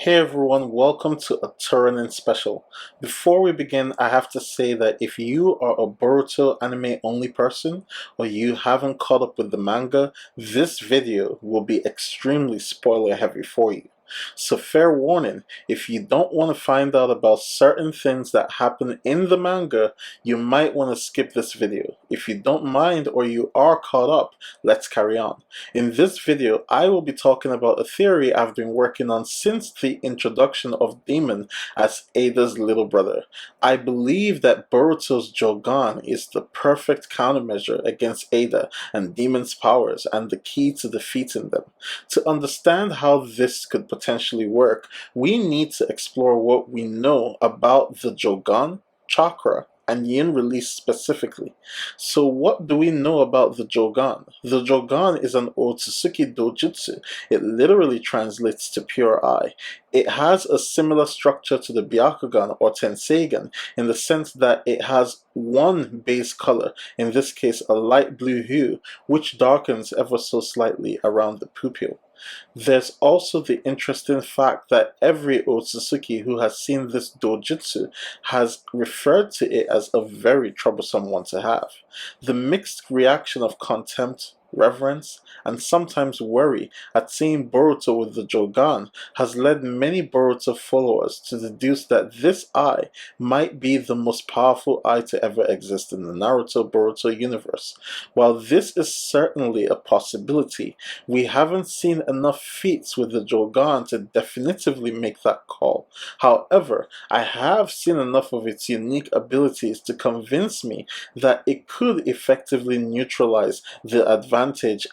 Hey everyone, welcome to a ToraNin special. Before we begin, I have to say that if you are a Boruto anime only person or you haven't caught up with the manga, this video will be extremely spoiler heavy for you. So fair warning, if you don't want to find out about certain things that happen in the manga, you might want to skip this video. If you don't mind or you are caught up, let's carry on. In this video, I will be talking about a theory I've been working on since the introduction of Daemon as Ada's little brother. I believe that Boruto's Jougan is the perfect countermeasure against Ada and Daemon's powers and the key to defeating them. To understand how this could potentially work, we need to explore what we know about the Jougan, Chakra, and Yin Release specifically. So what do we know about the Jougan? The Jougan is an Otsutsuki dojutsu. It literally translates to pure eye. It has a similar structure to the Byakugan or Tenseigan in the sense that it has one base color, in this case a light blue hue, which darkens ever so slightly around the pupil. There's also the interesting fact that every Otsutsuki who has seen this dojutsu has referred to it as a very troublesome one to have. The mixed reaction of contempt, reverence, and sometimes worry at seeing Boruto with the Jougan has led many Boruto followers to deduce that this eye might be the most powerful eye to ever exist in the Naruto-Boruto universe. While this is certainly a possibility, we haven't seen enough feats with the Jougan to definitively make that call. However, I have seen enough of its unique abilities to convince me that it could effectively neutralize the advantage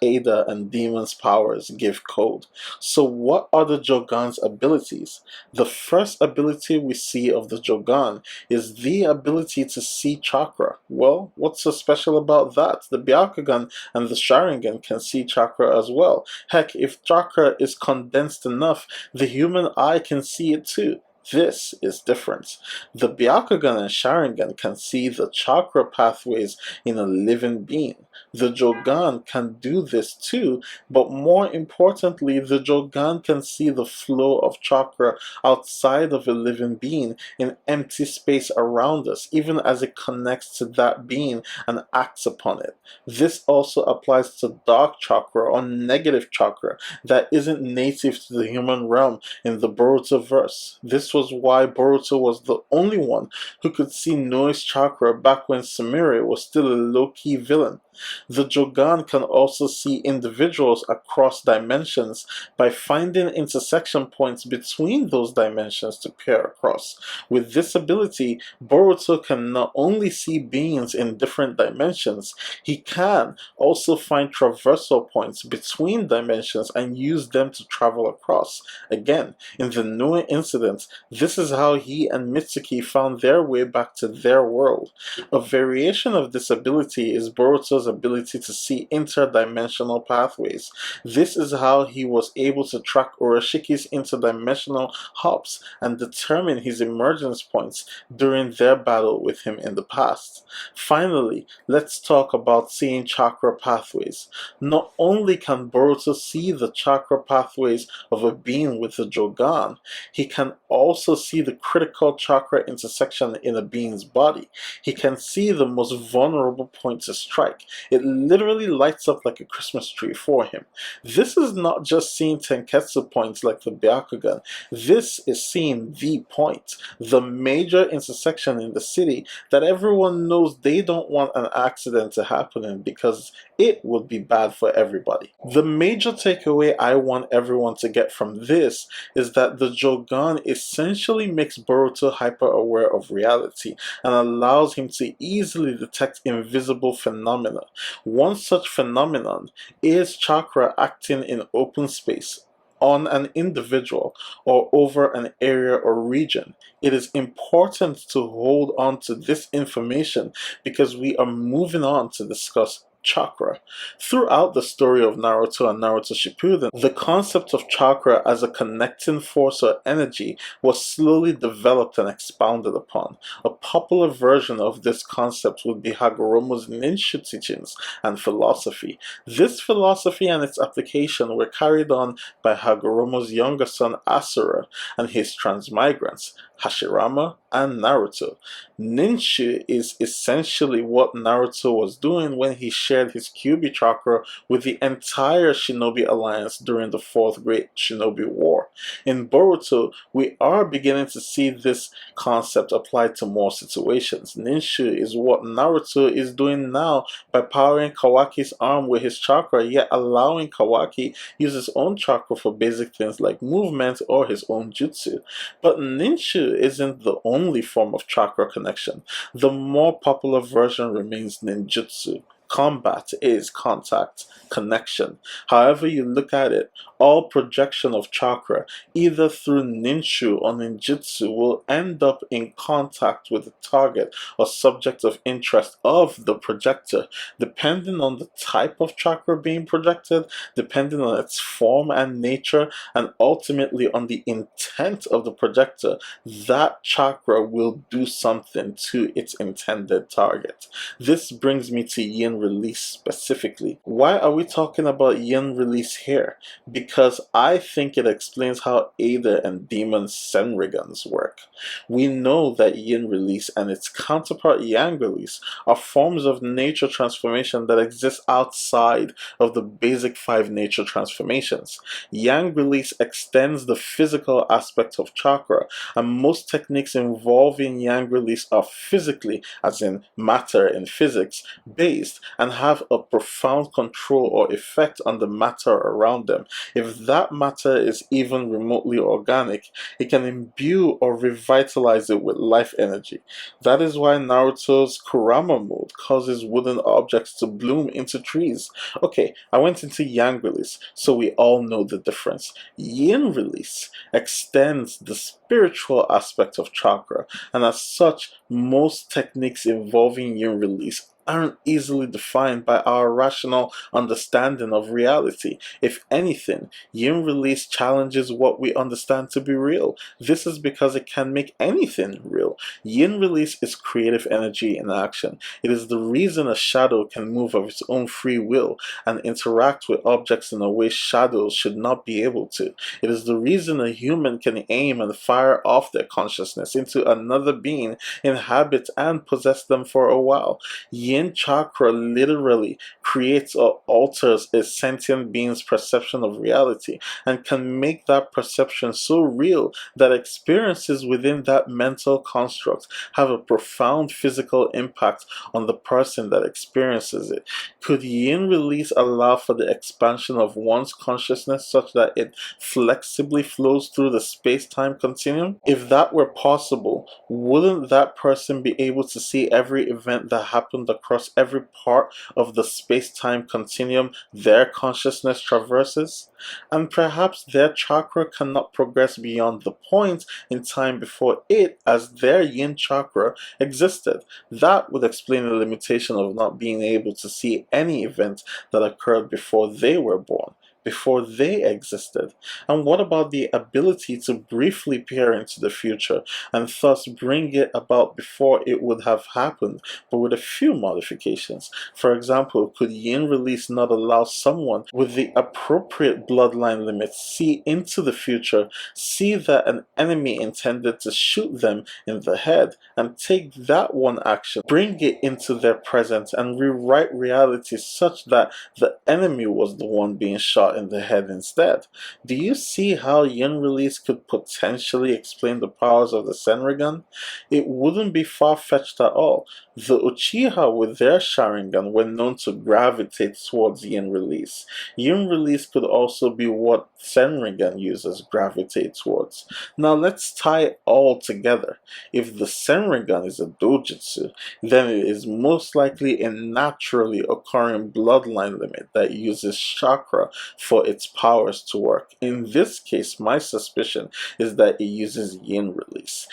Ada and Daemon's powers give Code. So what are the Jougan's abilities? The first ability we see of the Jougan is the ability to see Chakra. Well, what's so special about that? The Byakugan and the Sharingan can see Chakra as well. Heck, if Chakra is condensed enough, the human eye can see it too. This is different. The Byakugan and Sharingan can see the chakra pathways in a living being. The Jougan can do this too, but more importantly, the Jougan can see the flow of chakra outside of a living being in empty space around us, even as it connects to that being and acts upon it. This also applies to dark chakra or negative chakra that isn't native to the human realm in the Boruto verse. This was why Boruto was the only one who could see Noise Chakra back when Sumire was still a low-key villain. The Jougan can also see individuals across dimensions by finding intersection points between those dimensions to pair across. With this ability, Boruto can not only see beings in different dimensions, he can also find traversal points between dimensions and use them to travel across. Again, in the Noe incident, this is how he and Mitsuki found their way back to their world. A variation of this ability is Boruto's ability to see interdimensional pathways. This is how he was able to track Urashiki's interdimensional hops and determine his emergence points during their battle with him in the past. Finally, let's talk about seeing chakra pathways. Not only can Boruto see the chakra pathways of a being with the Jougan, he can also see the critical chakra intersection in a being's body. He can see the most vulnerable point to strike. It literally lights up like a Christmas tree for him. This is not just seeing Tenketsu points like the Byakugan. This is seeing the point, the major intersection in the city that everyone knows they don't want an accident to happen in because it would be bad for everybody. The major takeaway I want everyone to get from this is that the Jougan essentially makes Boruto hyper-aware of reality and allows him to easily detect invisible phenomena. One such phenomenon is chakra acting in open space, on an individual, or over an area or region. It is important to hold on to this information because we are moving on to discuss chakra. Throughout the story of Naruto and Naruto Shippuden, the concept of chakra as a connecting force or energy was slowly developed and expounded upon. A popular version of this concept would be Hagoromo's Ninshu teachings and philosophy. This philosophy and its application were carried on by Hagoromo's younger son Asura and his transmigrants, Hashirama and Naruto. Ninshu is essentially what Naruto was doing when he shared his Kyuubi chakra with the entire Shinobi Alliance during the Fourth Great Shinobi War. In Boruto, we are beginning to see this concept applied to more situations. Ninshu is what Naruto is doing now by powering Kawaki's arm with his chakra, yet allowing Kawaki use his own chakra for basic things like movement or his own jutsu. But Ninshu isn't the only form of chakra connection. The more popular version remains ninjutsu. Combat is contact, connection. However you look at it, all projection of chakra, either through ninshu or ninjutsu, will end up in contact with the target or subject of interest of the projector. Depending on the type of chakra being projected, depending on its form and nature, and ultimately on the intent of the projector, that chakra will do something to its intended target. This brings me to Yin Release specifically. Why are we talking about Yin Release here? Because I think it explains how Ada and Daemon Senrigans work. We know that Yin Release and its counterpart Yang Release are forms of nature transformation that exist outside of the basic 5 nature transformations. Yang Release extends the physical aspect of chakra, and most techniques involving Yang Release are physically, as in matter in physics, based and have a profound control or effect on the matter around them. If that matter is even remotely organic, it can imbue or revitalize it with life energy. That is why Naruto's Kurama mode causes wooden objects to bloom into trees. Okay, I went into Yang Release, so we all know the difference. Yin Release extends the spiritual aspect of chakra, and as such, most techniques involving Yin Release aren't easily defined by our rational understanding of reality. If anything, Yin Release challenges what we understand to be real. This is because it can make anything real. Yin Release is creative energy in action. It is the reason a shadow can move of its own free will and interact with objects in a way shadows should not be able to. It is the reason a human can aim and fire off their consciousness into another being, inhabit and possess them for a while. Yin chakra literally creates or alters a sentient being's perception of reality and can make that perception so real that experiences within that mental construct have a profound physical impact on the person that experiences it. Could Yin Release allow for the expansion of one's consciousness such that it flexibly flows through the space-time continuum? If that were possible, wouldn't that person be able to see every event that happened across every part of the space-time continuum their consciousness traverses? And perhaps their chakra cannot progress beyond the point in time before it, as their yin chakra, existed. That would explain the limitation of not being able to see any event that occurred before they were born, before they existed. And what about the ability to briefly peer into the future and thus bring it about before it would have happened, but with a few modifications? For example, could Yin Release not allow someone with the appropriate bloodline limits see into the future, see that an enemy intended to shoot them in the head, and take that one action, bring it into their present, and rewrite reality such that the enemy was the one being shot in the head instead? Do you see how Yin Release could potentially explain the powers of the Senrigan? It wouldn't be far-fetched at all. The Uchiha with their Sharingan were known to gravitate towards Yin Release. Yin Release could also be what Senrigan users gravitate towards. Now let's tie it all together. If the Senrigan is a dojutsu, then it is most likely a naturally occurring bloodline limit that uses chakra for its powers to work. In this case, my suspicion is that it uses Yin Release.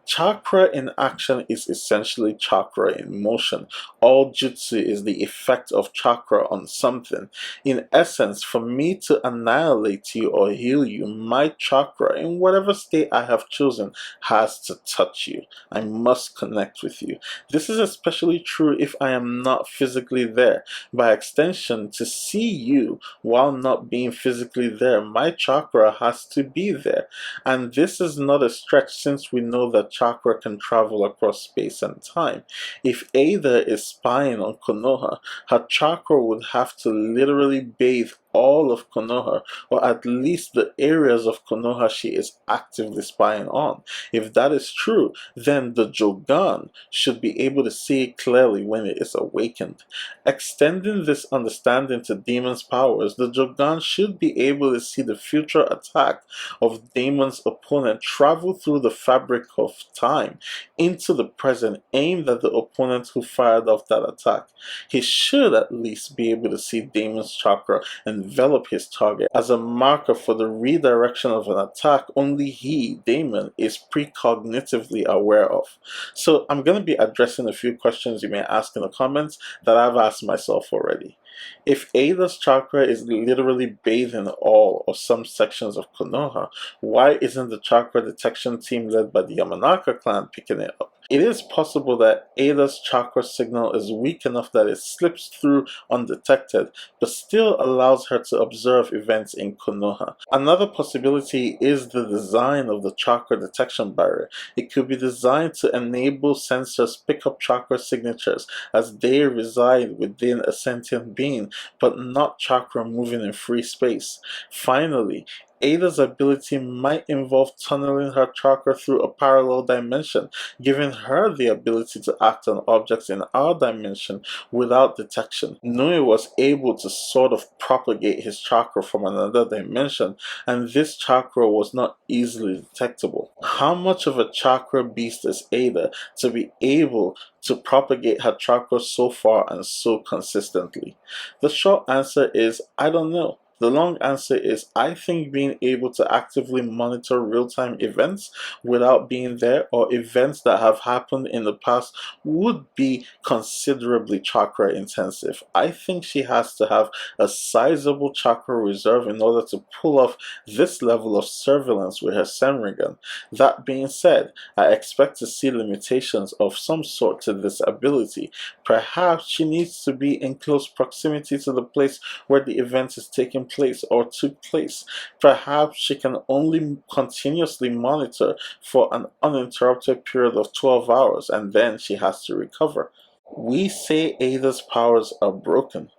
Chakra in action is essentially chakra in motion. All jutsu is the effect of chakra on something. In essence, for me to annihilate you or heal you, my chakra, in whatever state I have chosen, has to touch you. I must connect with you. This is especially true if I am not physically there. By extension, to see you while not being physically there, my chakra has to be there. And this is not a stretch since we know that chakra can travel across space and time. If Ada is spying on Konoha, her chakra would have to literally bathe all of Konoha, or at least the areas of Konoha she is actively spying on. If that is true, then the Jougan should be able to see it clearly when it is awakened. Extending this understanding to Daemon's powers, the Jougan should be able to see the future attack of Daemon's opponent travel through the fabric of time into the present, aimed at the opponent who fired off that attack. He should at least be able to see Daemon's chakra envelop his target as a marker for the redirection of an attack only he, Daemon, is precognitively aware of. So I'm going to be addressing a few questions you may ask in the comments that I've asked myself already. If Ada's chakra is literally bathing all or some sections of Konoha, why isn't the chakra detection team led by the Yamanaka clan picking it up? It is possible that Ada's chakra signal is weak enough that it slips through undetected, but still allows her to observe events in Konoha. Another possibility is the design of the chakra detection barrier. It could be designed to enable sensors pick up chakra signatures as they reside within a sentient being, but not chakra moving in free space. Finally, Ada's ability might involve tunneling her chakra through a parallel dimension, giving her the ability to act on objects in our dimension without detection. Nui was able to sort of propagate his chakra from another dimension, and this chakra was not easily detectable. How much of a chakra beast is Ada to be able to propagate her chakra so far and so consistently? The short answer is I don't know. The long answer is I think being able to actively monitor real-time events without being there, or events that have happened in the past, would be considerably chakra intensive. I think she has to have a sizable chakra reserve in order to pull off this level of surveillance with her Senringan. That being said, I expect to see limitations of some sort to this ability. Perhaps she needs to be in close proximity to the place where the event is taking place or took place. Perhaps she can only continuously monitor for an uninterrupted period of 12 hours and then she has to recover. We say Ada's powers are broken.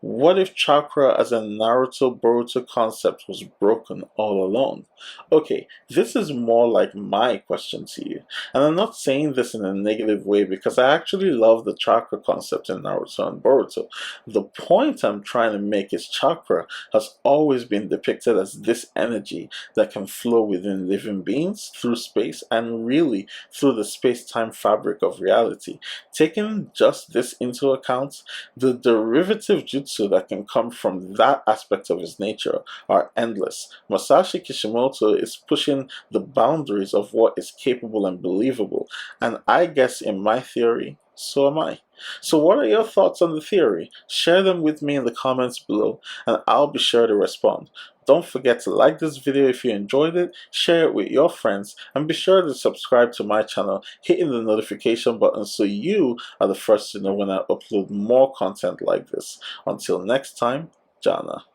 What if chakra as a Naruto Boruto concept was broken all along? Okay, this is more like my question to you. And I'm not saying this in a negative way because I actually love the chakra concept in Naruto and Boruto. The point I'm trying to make is chakra has always been depicted as this energy that can flow within living beings, through space, and really through the space-time fabric of reality. Taking just this into account, the derivative jutsu that can come from that aspect of his nature are endless. Masashi Kishimoto is pushing the boundaries of what is capable and believable, and I guess in my theory, so am I. So what are your thoughts on the theory? Share them with me in the comments below, and I'll be sure to respond. Don't forget to like this video if you enjoyed it, share it with your friends, and be sure to subscribe to my channel, hitting the notification button so you are the first to know when I upload more content like this. Until next time, Jana.